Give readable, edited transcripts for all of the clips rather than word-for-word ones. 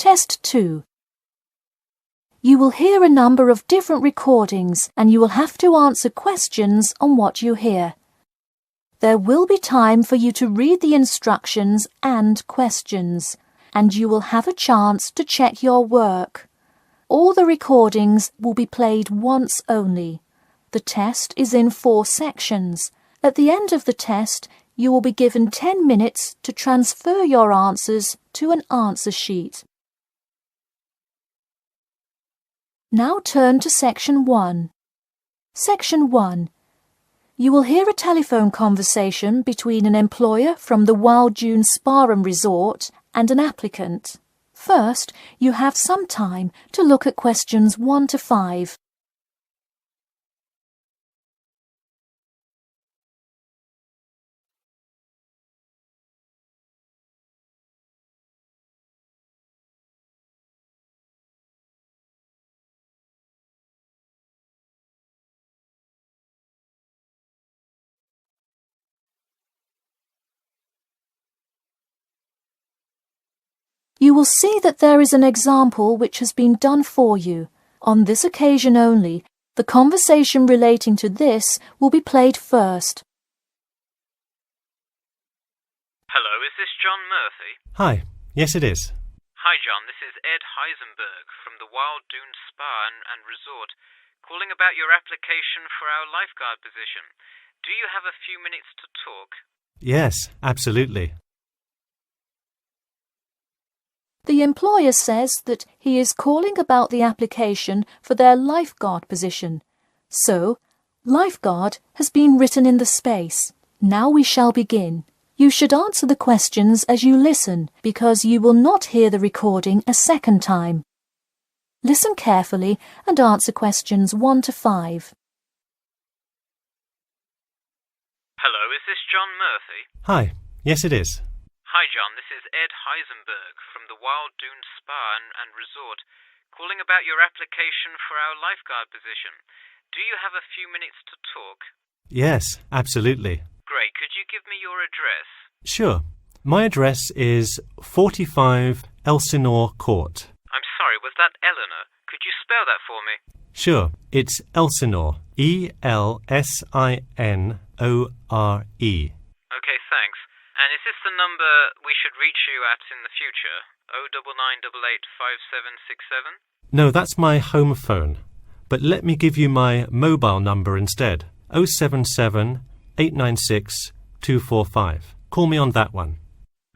Test 2. You will hear a number of different recordings and you will have to answer questions on what you hear. There will be time for you to read the instructions and questions, and you will have a chance to check your work. All the recordings will be played once only. The test is in 4 sections. At the end of the test, you will be given 10 minutes to transfer your answers to an answer sheet. Now turn to Section 1. Section 1. You will hear a telephone conversation between an employer from the Wild Dune Spa and Resort and an applicant. First, you have some time to look at questions 1 to 5. You will see that there is an example which has been done for you. On this occasion only, the conversation relating to this will be played first. Hello, is this John Murphy? Hi, yes it is. Hi John, this is Ed Heisenberg from the Wild Dune Spa and Resort, calling about your application for our lifeguard position. Do you have a few minutes to talk? Yes, absolutely. The employer says that he is calling about the application for their lifeguard position. So, lifeguard has been written in the space. Now we shall begin. You should answer the questions as you listen, because you will not hear the recording a second time. Listen carefully and answer questions 1 to 5. Hello, is this John Murphy? Hi, yes it is. Hi John, this is Ed Heisenberg from the Wild Dune Spa and Resort, calling about your application for our lifeguard position. Do you have a few minutes to talk? Yes, absolutely. Great, could you give me your address? Sure. My address is 45 Elsinore Court. I'm sorry, was that Eleanor? Could you spell that for me? Sure, it's Elsinore. E-L-S-I-N-O-R-E. Okay, thanks. And is this the number we should reach you at in the future? 099885767? No, that's my home phone. But let me give you my mobile number instead. 077 896 245. Call me on that one.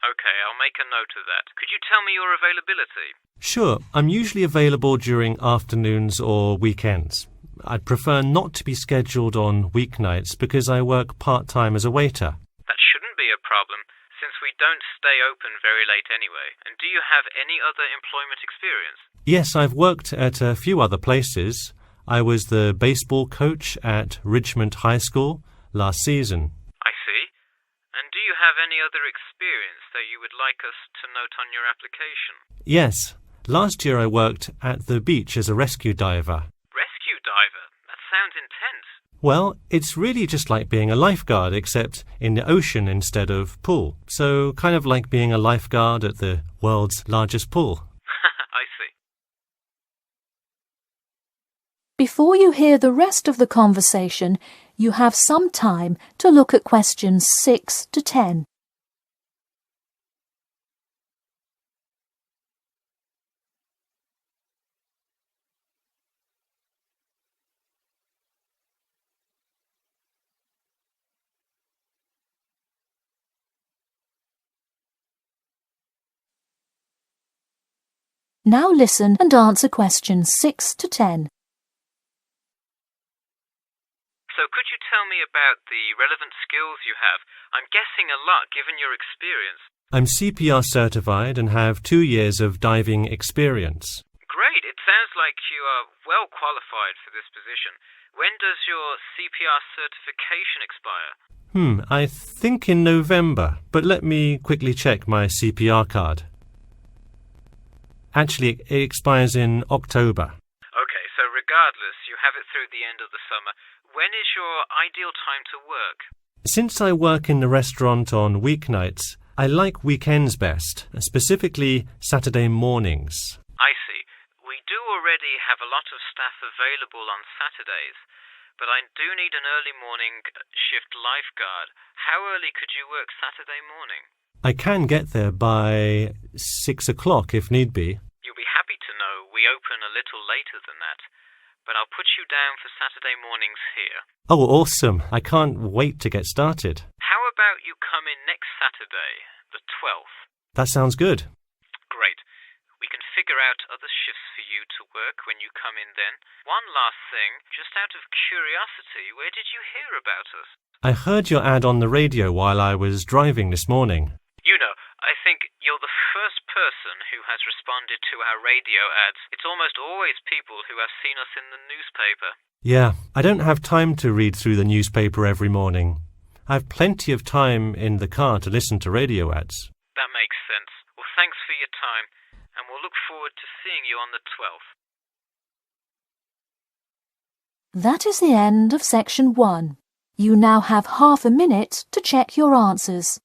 Okay, I'll make a note of that. Could you tell me your availability? Sure, I'm usually available during afternoons or weekends. I'd prefer not to be scheduled on weeknights because I work part-time as a waiter. That shouldn't be a problem, since we don't stay open very late anyway. And do you have any other employment experience? Yes, I've worked at a few other places. I was the baseball coach at Richmond High School last season. I see. And do you have any other experience that you would like us to note on your application? Yes. Last year I worked at the beach as a rescue diver. Rescue diver? That sounds intense. Well, it's really just like being a lifeguard, except in the ocean instead of pool. So kind of like being a lifeguard at the world's largest pool. I see. Before you hear the rest of the conversation, you have some time to look at questions 6 to 10. Now listen and answer questions 6 to 10. So could you tell me about the relevant skills you have? I'm guessing a lot given your experience. I'm CPR certified and have 2 years of diving experience. Great, it sounds like you are well qualified for this position. When does your CPR certification expire? I think in November, but let me quickly check my CPR card. Actually, it expires in October. Okay, so regardless, you have it through the end of the summer. When is your ideal time to work? Since I work in the restaurant on weeknights, I like weekends best, specifically Saturday mornings. I see. We do already have a lot of staff available on Saturdays, but I do need an early morning shift lifeguard. How early could you work Saturday morning? I can get there by 6 o'clock if need be. You'll be happy to know we open a little later than that, but I'll put you down for Saturday mornings here. Oh, awesome. I can't wait to get started. How about you come in next Saturday, the 12th? That sounds good. Great. We can figure out other shifts for you to work when you come in then. One last thing, just out of curiosity, where did you hear about us? I heard your ad on the radio while I was driving this morning. You know, I think you're the first person who has responded to our radio ads. It's almost always people who have seen us in the newspaper. Yeah, I don't have time to read through the newspaper every morning. I've plenty of time in the car to listen to radio ads. That makes sense. Well, thanks for your time, and we'll look forward to seeing you on the 12th. That is the end of section 1. You now have half a minute to check your answers.